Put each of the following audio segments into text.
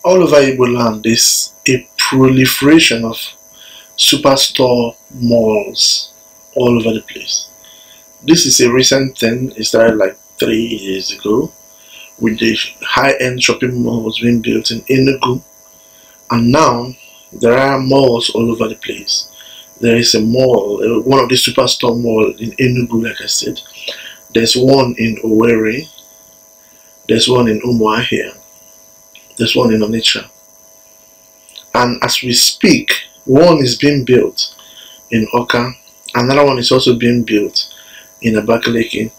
all over Igbo land, there's a proliferation of superstore malls all over the place. This is a recent thing. It started like 3 years ago with the high-end shopping malls being built in Enugu, and now there are malls all over the place. There is a mall, one of the superstore malls in Enugu, like I said. There's one in Owerri. There's one in Umuahia. There's one in Onitsha. And as we speak, one is being built in Oka. Another one is also being built in Abakaliki.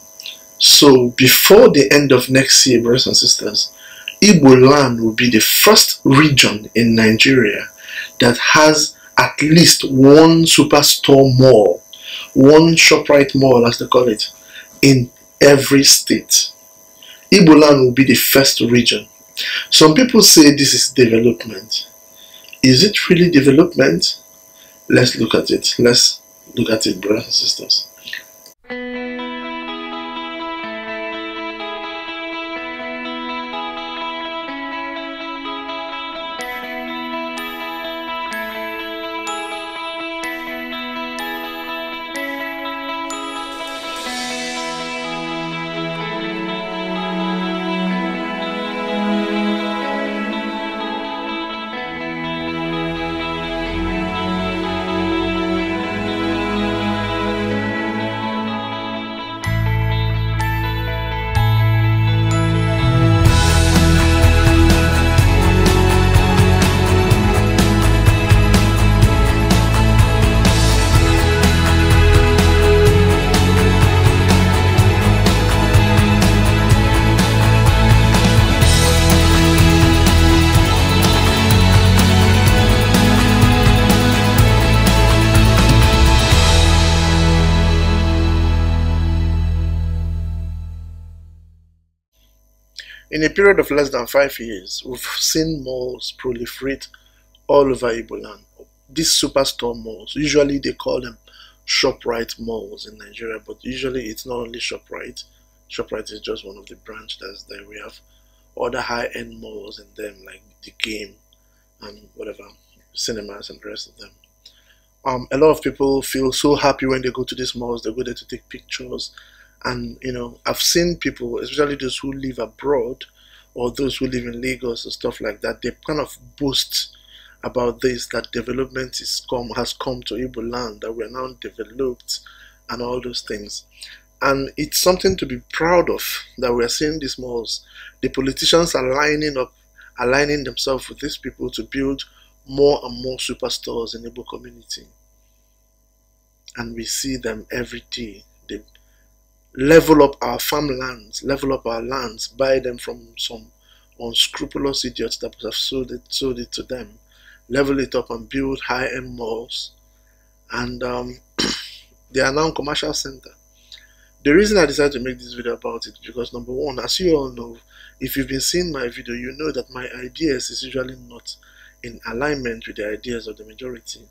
So before the end of next year, brothers and sisters, Igbo land will be the first region in Nigeria that has at least one superstore mall, one ShopRite mall as they call it, in every state. Igbo land will be the first region. Some people say this is development. Is it really development? Let's look at it. Let's look at it, brothers and sisters. In a period of less than 5 years, we've seen malls proliferate all over Igbo land. These superstore malls, usually they call them ShopRite malls in Nigeria, but usually it's not only ShopRite. ShopRite is just one of the branches that's there. We have other high-end malls in them, like the Game and whatever, cinemas and the rest of them. A lot of people feel so happy when they go to these malls. They go there to take pictures. And you know, I've seen people, especially those who live abroad or those who live in Lagos and stuff like that, they kind of boast about this, that development has come to Igbo land, that we're now developed and all those things. And it's something to be proud of, that we're seeing these malls. The politicians are aligning themselves with these people to build more and more superstores in the Igbo community. And we see them every day. They level up our farmlands, level up our lands, buy them from some unscrupulous idiots that have sold it to them, level it up and build high-end malls, and they are now a commercial center. The reason I decided to make this video about it is because, number one, as you all know, if you've been seeing my video, you know that my ideas is usually not in alignment with the ideas of the majority.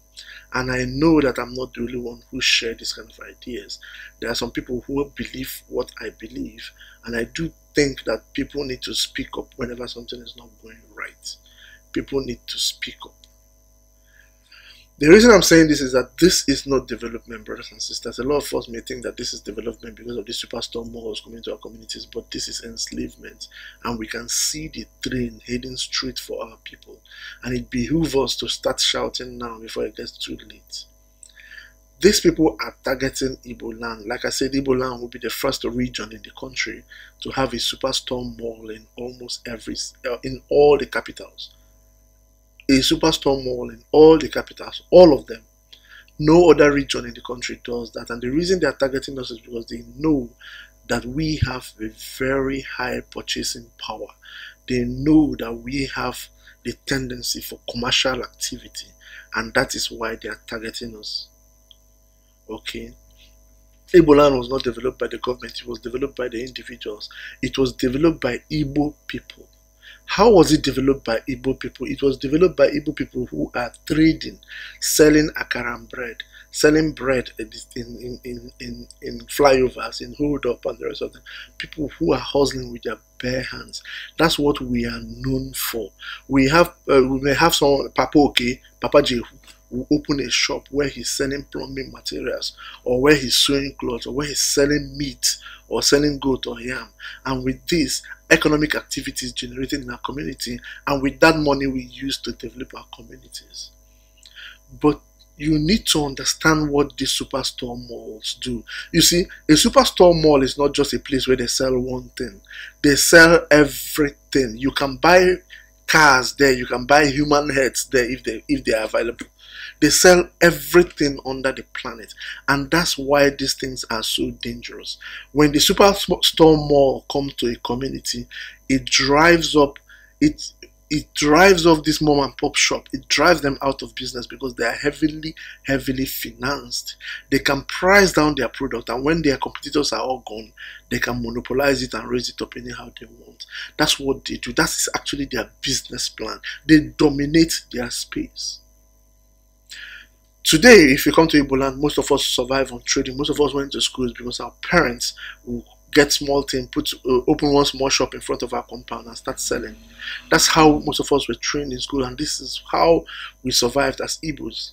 And I know that I'm not the only one who share this kind of ideas. There are some people who believe what I believe, and I do think that people need to speak up whenever something is not going right. People need to speak up. The reason I'm saying this is that this is not development, brothers and sisters. A lot of us may think that this is development because of the superstore malls coming to our communities, but this is enslavement, and we can see the train heading straight for our people. And it behooves us to start shouting now before it gets too late. These people are targeting Igbo land. Like I said, Igbo land will be the first region in the country to have a superstore mall in almost in all the capitals. A superstore mall in all the capitals, all of them. No other region in the country does that. And the reason they are targeting us is because they know that we have a very high purchasing power. They know that we have the tendency for commercial activity, and that is why they are targeting us. Okay. Igbo land was not developed by the government, it was developed by the individuals. It was developed by Igbo people. How was it developed by Igbo people? It was developed by Igbo people who are trading, selling akara and bread, selling bread in flyovers, in hold up, and the rest of them. People who are hustling with their bare hands. That's what we are known for. We may have someone, Papa J, who open a shop where he's selling plumbing materials, or where he's sewing clothes, or where he's selling meat, or selling goat or yam. And with this, economic activities generated in our community, and with that money we use to develop our communities. But you need to understand what these superstore malls do. You see, a superstore mall is not just a place where they sell one thing. They sell everything. You can buy cars there, you can buy human heads there if they are available. They sell everything under the planet, and that's why these things are so dangerous. When the superstore mall comes to a community, it drives up this mom and pop shop. It drives them out of business because they are heavily financed. They can price down their product, and when their competitors are all gone, they can monopolize it and raise it up anyhow they want. That's what they do. That is actually their business plan. They dominate their space. Today, if you come to Igbo land, most of us survive on trading. Most of us went to schools because our parents will get small thing, open one small shop in front of our compound and start selling. That's how most of us were trained in school, and this is how we survived as Igbos.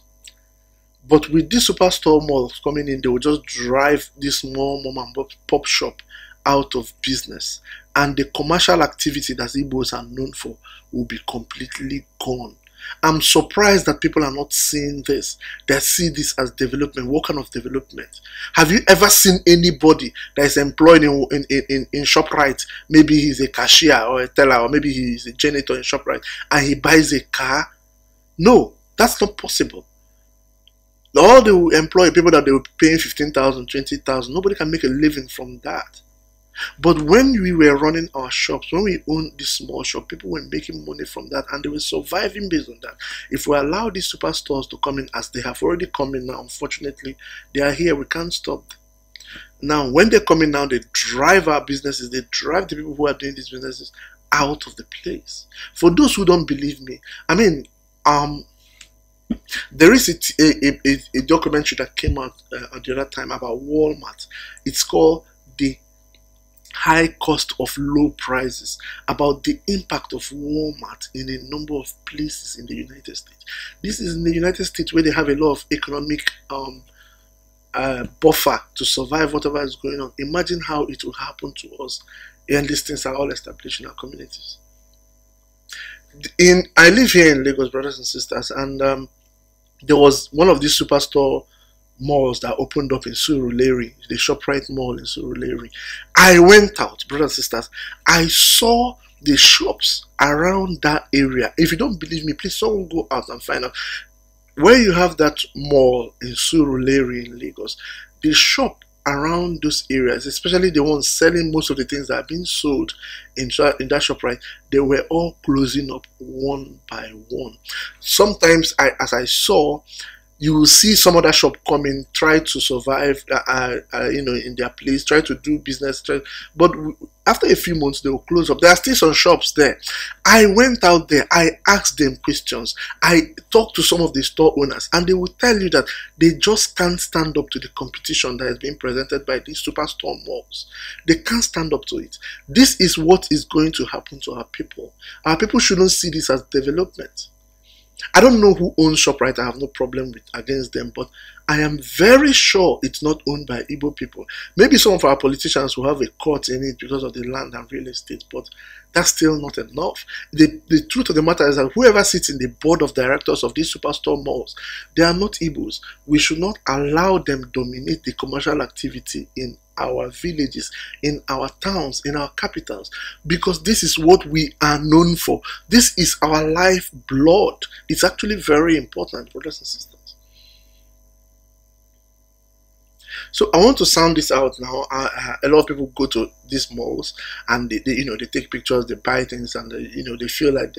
But with these superstore malls coming in, they will just drive this small mom and pop shop out of business, and the commercial activity that Igbos are known for will be completely gone. I'm surprised that people are not seeing this. They see this as development. What kind of development? Have you ever seen anybody that is employed in ShopRite? Maybe he's a cashier or a teller, or maybe he's a janitor in ShopRite, and he buys a car? No, that's not possible. All they will employ people that they will be paying 15,000, 20,000. Nobody can make a living from that. But when we were running our shops, when we owned this small shop, people were making money from that, and they were surviving based on that. If we allow these superstores to come in, as they have already come in now, unfortunately, they are here. We can't stop them. Now, when they come in now, they drive our businesses. They drive the people who are doing these businesses out of the place. For those who don't believe me, I mean, there is a documentary that came out at the other time about Walmart. It's called The High Cost of Low Prices, about the impact of Walmart in a number of places in the United States. This is in the United States, where they have a lot of economic buffer to survive whatever is going on. Imagine how it will happen to us, and these things are all established in our communities. I live here in Lagos, brothers and sisters, and there was one of these superstore malls that opened up in Surulere, the ShopRite mall in Surulere. I went out, brothers and sisters. I saw the shops around that area. If you don't believe me, please someone go out and find out. Where you have that mall in Surulere in Lagos, the shop around those areas, especially the ones selling most of the things that are being sold in that ShopRite, they were all closing up one by one. Sometimes, as I saw, you will see some other shop come in, try to survive, in their place, try to do business, but after a few months they will close up. There are still some shops there. I went out there, I asked them questions, I talked to some of the store owners, and they will tell you that they just can't stand up to the competition that is being presented by these superstore malls. They can't stand up to it. This is what is going to happen to our people. Our people shouldn't see this as development. I don't know who owns ShopRite. I have no problem against them, but I am very sure it's not owned by Igbo people. Maybe some of our politicians will have a cut in it because of the land and real estate, but that's still not enough. The truth of the matter is that whoever sits in the board of directors of these superstore malls, they are not Igbos. We should not allow them dominate the commercial activity in our villages, in our towns, in our capitals, because this is what we are known for. This is our lifeblood. It's actually very important, brothers and sisters. So I want to sound this out now. A lot of people go to these malls, and they take pictures, they buy things, and they feel like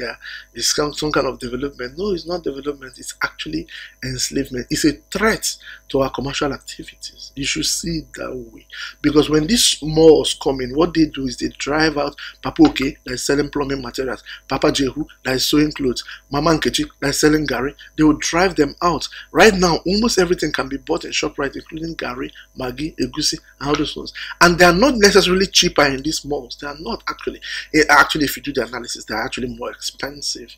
it's some kind of development. No, it's not development. It's actually enslavement. It's a threat to our commercial activities. You should see it that way, because when these malls come in, what they do is they drive out Papa Oke, that is selling plumbing materials, Papa Jehu, that is sewing clothes, Mama Nkechi, that is selling Gary. They will drive them out. Right now, almost everything can be bought in ShopRite, including Gary, Maggi, Egusi, and all those ones. And they are not necessarily cheaper in these malls. They are not actually. Actually, if you do the analysis, they are actually more expensive.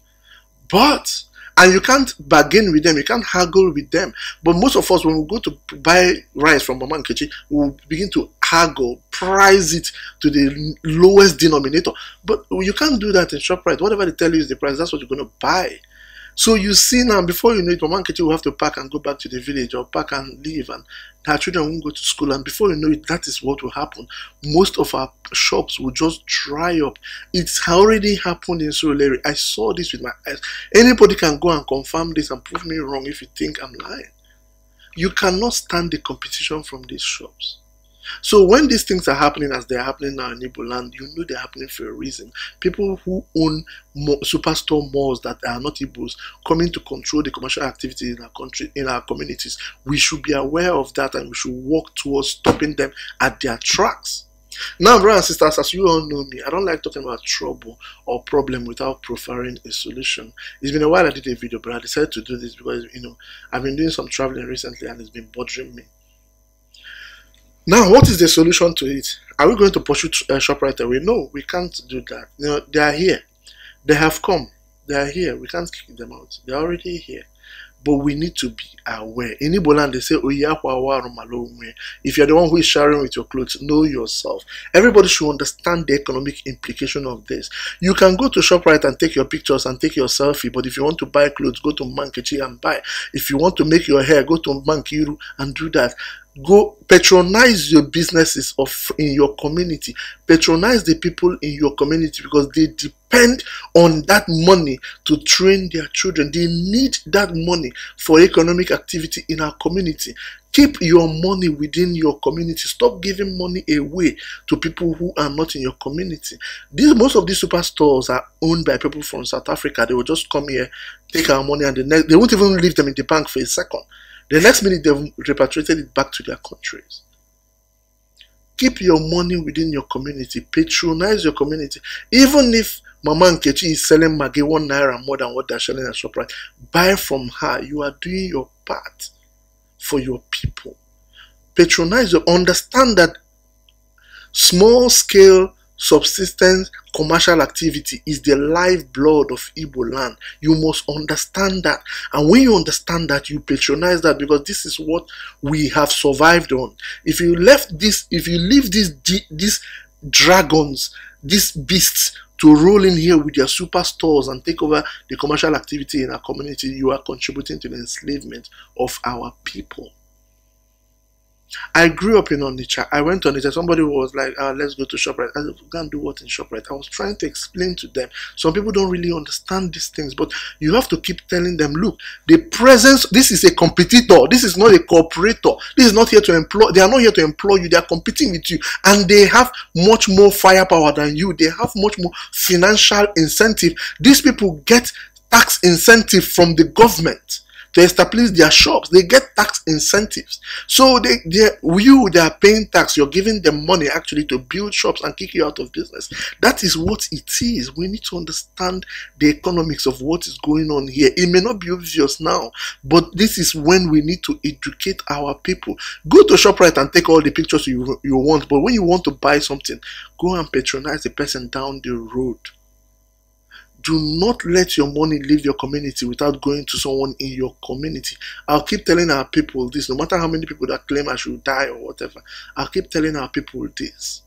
And you can't bargain with them, you can't haggle with them. But most of us, when we go to buy rice from Mama Nkechi, we'll begin to haggle, price it to the lowest denominator. But you can't do that in ShopRite. Whatever they tell you is the price, that's what you're going to buy. So you see now, before you know it, Mama Nkechi will have to pack and go back to the village, or pack and leave, and her children won't go to school. And before you know it, that is what will happen. Most of our shops will just dry up. It's already happened in Surulere. I saw this with my eyes. Anybody can go and confirm this and prove me wrong if you think I'm lying. You cannot stand the competition from these shops. So when these things are happening as they are happening now in Igbo land, you know they're happening for a reason. People who own superstore malls that are not Igbos coming to control the commercial activity in our country, in our communities. We should be aware of that, and we should work towards stopping them at their tracks. Now, brothers and sisters, as you all know me, I don't like talking about trouble or problem without proffering a solution. It's been a while I did a video, but I decided to do this because, I've been doing some traveling recently and it's been bothering me. Now, what is the solution to it? Are we going to pursue ShopRite away? No, we can't do that. They are here. They have come. They are here. We can't kick them out. They are already here. But we need to be aware. In Igbo land, they say, if you're the one who is sharing with your clothes, know yourself. Everybody should understand the economic implication of this. You can go to ShopRite and take your pictures and take your selfie, but if you want to buy clothes, go to Mankechi and buy. If you want to make your hair, go to Mankiru and do that. Go patronize your businesses in your community. Patronize the people in your community, because they depend on that money to train their children. They need that money for economic activity in our community. Keep your money within your community. Stop giving money away to people who are not in your community. Most of these superstores are owned by people from South Africa. They will just come here, take our money, and they won't even leave them in the bank for a second. The next minute, they've repatriated it back to their countries. Keep your money within your community. Patronize your community. Even if Mama Nkechi is selling Maggi 1 naira more than what they're selling at ShopRite, buy from her. You are doing your part for your people. Patronize your. Understand that small-scale subsistence commercial activity is the lifeblood of Igbo land. You must understand that, and when you understand that, you patronize that, because this is what we have survived on. If you leave these dragons, these beasts to roll in here with their superstores and take over the commercial activity in our community, you are contributing to the enslavement of our people. I grew up in Onitsha. I went to Onitsha. Somebody was like, let's go to ShopRite. I said, we can't do what in ShopRite? I was trying to explain to them. Some people don't really understand these things, but you have to keep telling them, look, the presence, this is a competitor. This is not a cooperator. This is not here to employ. They are not here to employ you. They are competing with you, and they have much more firepower than you. They have much more financial incentive. These people get tax incentive from the government to establish their shops. They get tax incentives. So they are paying tax. You're giving them money actually to build shops and kick you out of business. That is what it is. We need to understand the economics of what is going on here. It may not be obvious now, but this is when we need to educate our people. Go to ShopRite and take all the pictures you want, but when you want to buy something, go and patronize the person down the road. Do not let your money leave your community without going to someone in your community. I'll keep telling our people this, no matter how many people that claim I should die or whatever. I'll keep telling our people this.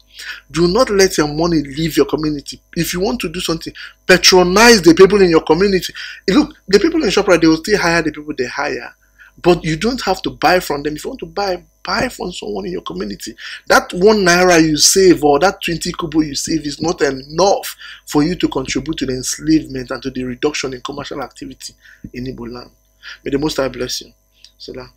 Do not let your money leave your community. If you want to do something, patronize the people in your community. Look, the people in ShopRite, they will still hire the people they hire. But you don't have to buy from them. If you want to buy from someone in your community. That 1 naira you save, or that 20 kobo you save, is not enough for you to contribute to the enslavement and to the reduction in commercial activity in Igbo land. May the Most High bless you. Salam.